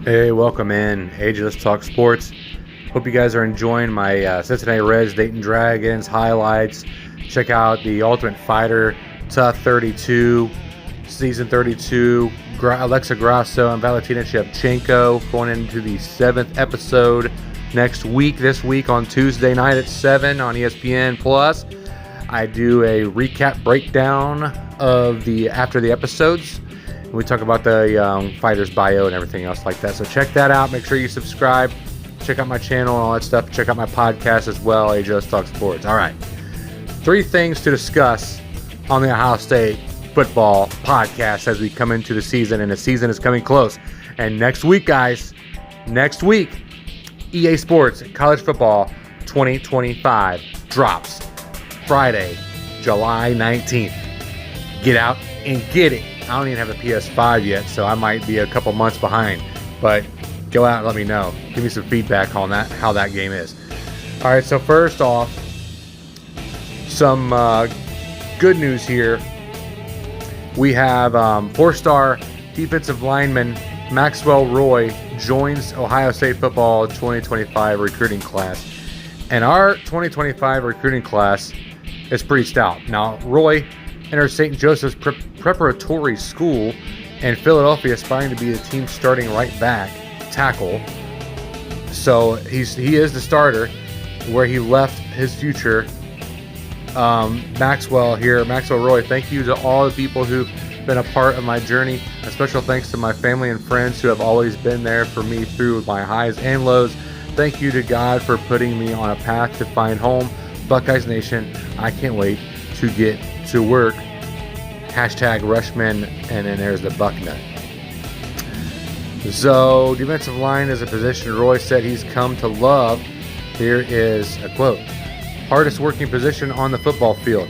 Hey, welcome in. Ageless Talk Sports. Hope you guys are enjoying my Cincinnati Reds, Dayton Dragons highlights. Check out the Ultimate Fighter Tough 32, Season 32. Alexa Grasso and Valentina Shevchenko going into the 7th episode this week on Tuesday night at 7 on ESPN Plus. I do a recap breakdown of after the episodes. We talk about the fighter's bio and everything else like that. So check that out. Make sure you subscribe. Check out my channel and all that stuff. Check out my podcast as well, AJS Talk Sports. All right. 3 things to discuss on the Ohio State football podcast as we come into the season, and the season is coming close. And next week, guys, EA Sports College Football 2025 drops Friday, July 19th. Get out and get it. I don't even have a PS5 yet, so I might be a couple months behind. But go out and let me know. Give me some feedback on that, how that game is. All right, so first off, some good news here. We have 4-star defensive lineman Maxwell Roy joins Ohio State football 2025 recruiting class. And our 2025 recruiting class is pretty stout. Now, Roy enters St. Joseph's Preparatory School in Philadelphia, aspiring to be the team's starting right back tackle. So he is the starter where he left his future. Maxwell Roy, thank you to all the people who've been a part of my journey. A special thanks to my family and friends who have always been there for me through my highs and lows. Thank you to God for putting me on a path to find home. Buckeyes Nation, I can't wait to get to work. Hashtag Rushman, and then there's the Bucknut. So, defensive line is a position Roy said he's come to love. Here is a quote. Hardest working position on the football field.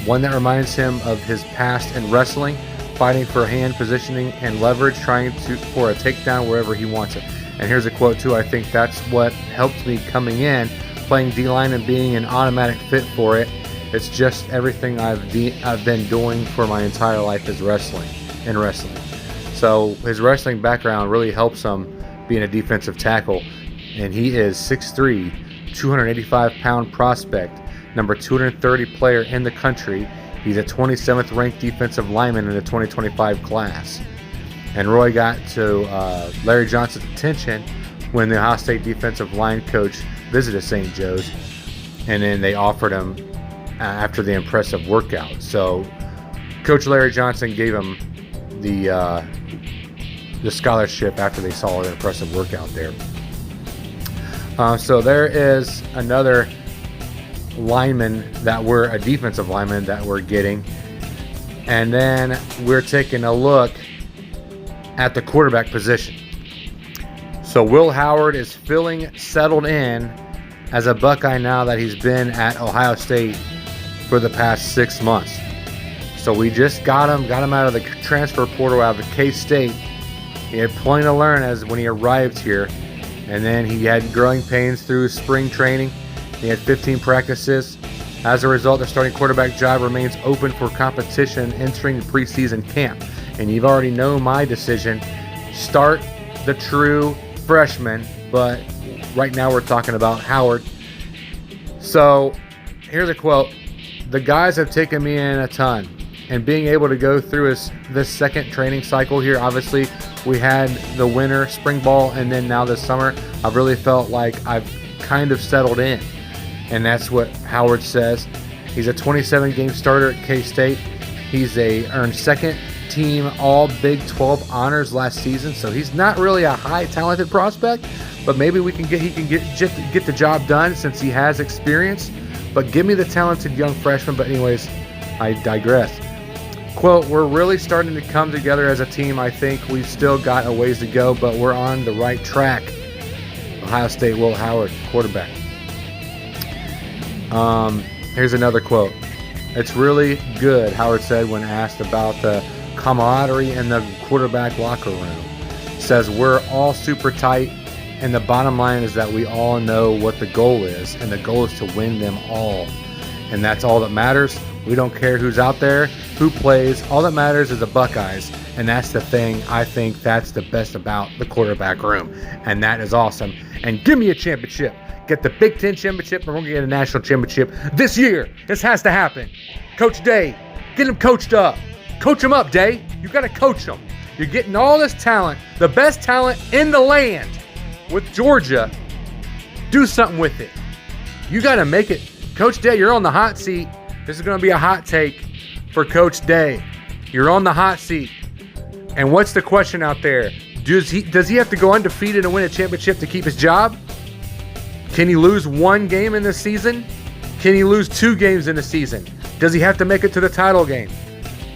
One that reminds him of his past in wrestling, fighting for hand positioning and leverage, trying for a takedown wherever he wants it. And here's a quote too. I think that's what helped me coming in, playing D-line and being an automatic fit for it. It's just everything I've been doing for my entire life is wrestling. So his wrestling background really helps him being a defensive tackle. And he is 6'3", 285-pound prospect, number 230 player in the country. He's a 27th ranked defensive lineman in the 2025 class. And Roy got to Larry Johnson's attention when the Ohio State defensive line coach visited St. Joe's, and then they offered him after the impressive workout. So Coach Larry Johnson gave him the scholarship after they saw the impressive workout there. So there is another a defensive lineman that we're getting. And then we're taking a look at the quarterback position. So Will Howard is settled in as a Buckeye now that he's been at Ohio State for the past 6 months. So we just got him out of the transfer portal out of K-State. He had plenty to learn as when he arrived here. And then he had growing pains through spring training. He had 15 practices. As a result, the starting quarterback job remains open for competition entering the preseason camp. And you've already known my decision. Start the true freshman, but right now we're talking about Howard. So here's a quote. The guys have taken me in a ton, and being able to go through this second training cycle here, obviously we had the winter, spring ball, and then now this summer, I've really felt like I've kind of settled in. And that's what Howard says. He's a 27-game starter at K-State. He's earned second team all Big 12 honors last season, so he's not really a high talented prospect, but maybe he can get the job done since he has experience. But give me the talented young freshman. But anyways, I digress. Quote, we're really starting to come together as a team. I think we've still got a ways to go, but we're on the right track. Ohio State, Will Howard, quarterback. Here's another quote. It's really good, Howard said when asked about the camaraderie in the quarterback locker room. Says we're all super tight, and the bottom line is that we all know what the goal is, and the goal is to win them all. And that's all that matters. We don't care who's out there, who plays. All that matters is the Buckeyes. And that's the thing. I think that's the best about the quarterback room. And that is awesome. And give me a championship. Get the Big Ten championship, and we're going to get a national championship this year. This has to happen. Coach Day, get him coached up. Coach him up, Day. You got to coach him. You're getting all this talent, the best talent in the land with Georgia. Do something with it. You got to make it. Coach Day, you're on the hot seat. This is going to be a hot take for Coach Day. You're on the hot seat. And what's the question out there? Does he have to go undefeated and win a championship to keep his job? Can he lose one game in the season? Can he lose 2 games in the season? Does he have to make it to the title game?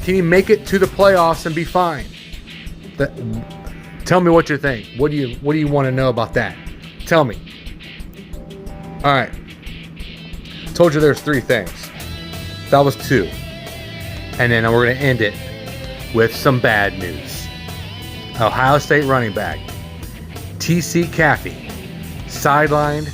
Can he make it to the playoffs and be fine? Tell me what you think. What do you want to know about that? Tell me. All right. Told you there's 3 things. That was 2. And then we're going to end it with some bad news. Ohio State running back T.C. Caffey sidelined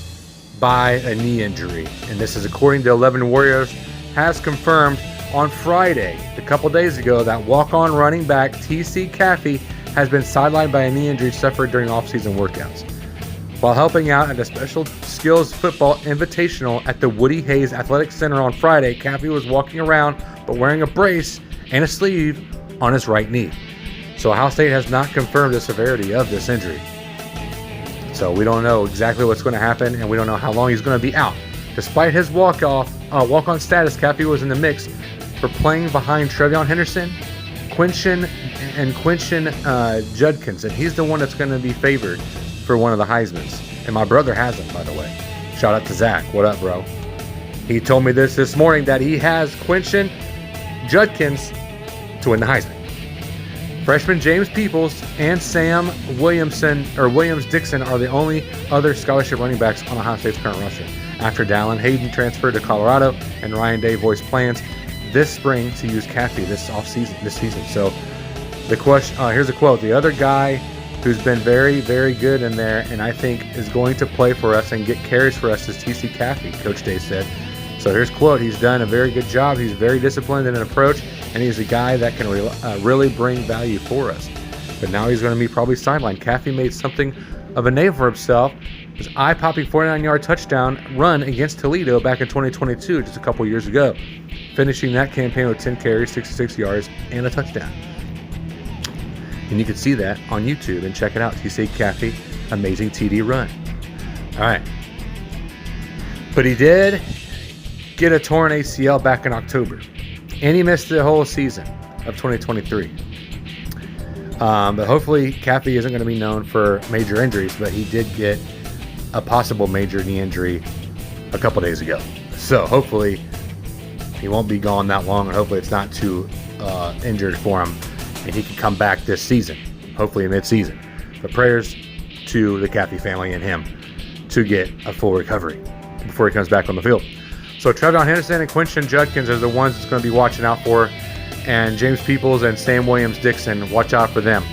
by a knee injury. And this is according to 11 Warriors, has confirmed on Friday, a couple days ago, that walk-on running back T.C. Caffey has been sidelined by a knee injury suffered during off-season workouts. While helping out at a special skills football invitational at the Woody Hayes Athletic Center on Friday, Caffey was walking around but wearing a brace and a sleeve on his right knee. So Ohio State has not confirmed the severity of this injury. So we don't know exactly what's going to happen, and we don't know how long he's going to be out. Despite his walk-on status, Caffey was in the mix for playing behind Trevion Henderson, Quinton Judkins, and he's the one that's going to be favored for one of the Heismans. And my brother has him, by the way. Shout out to Zach. What up, bro? He told me this morning that he has Quinton Judkins to win the Heisman. Freshman James Peoples and Sam Williams-Dixon are the only other scholarship running backs on Ohio State's current roster. After Dallin Hayden transferred to Colorado and Ryan Day voiced plans this spring to use Caffey this season. So the question, here's a quote. The other guy who's been very, very good in there and I think is going to play for us and get carries for us is T.C. Caffey, Coach Day said. So here's a quote. He's done a very good job. He's very disciplined in an approach, and he's a guy that can really bring value for us. But now he's going to be probably sidelined. Caffey made something of a name for himself. His eye-popping 49-yard touchdown run against Toledo back in 2022, just a couple years ago, finishing that campaign with 10 carries, 66 yards, and a touchdown. And you can see that on YouTube and check it out. T.C. Caffey, amazing TD run. All right. But he did get a torn ACL back in October, and he missed the whole season of 2023. But hopefully Caffey isn't going to be known for major injuries, but he did get a possible major knee injury a couple days ago. So hopefully he won't be gone that long, and hopefully it's not too injured for him, and he can come back this season, hopefully mid-season. But prayers to the Caffey family and him to get a full recovery before he comes back on the field. So Trevion Henderson and Quinton Judkins are the ones that's going to be watching out for, and James Peoples and Sam Williams-Dixon, watch out for them.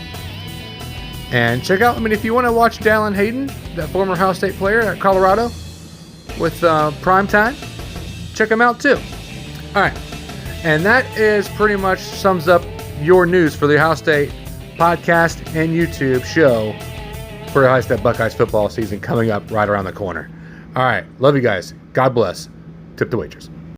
And check out, if you want to watch Dallin Hayden, that former Ohio State player at Colorado, with prime time, check him out too. All right, and that is pretty much sums up your news for the Ohio State podcast and YouTube show for the Ohio State Buckeyes football season coming up right around the corner. All right, love you guys. God bless. Tip the waitress.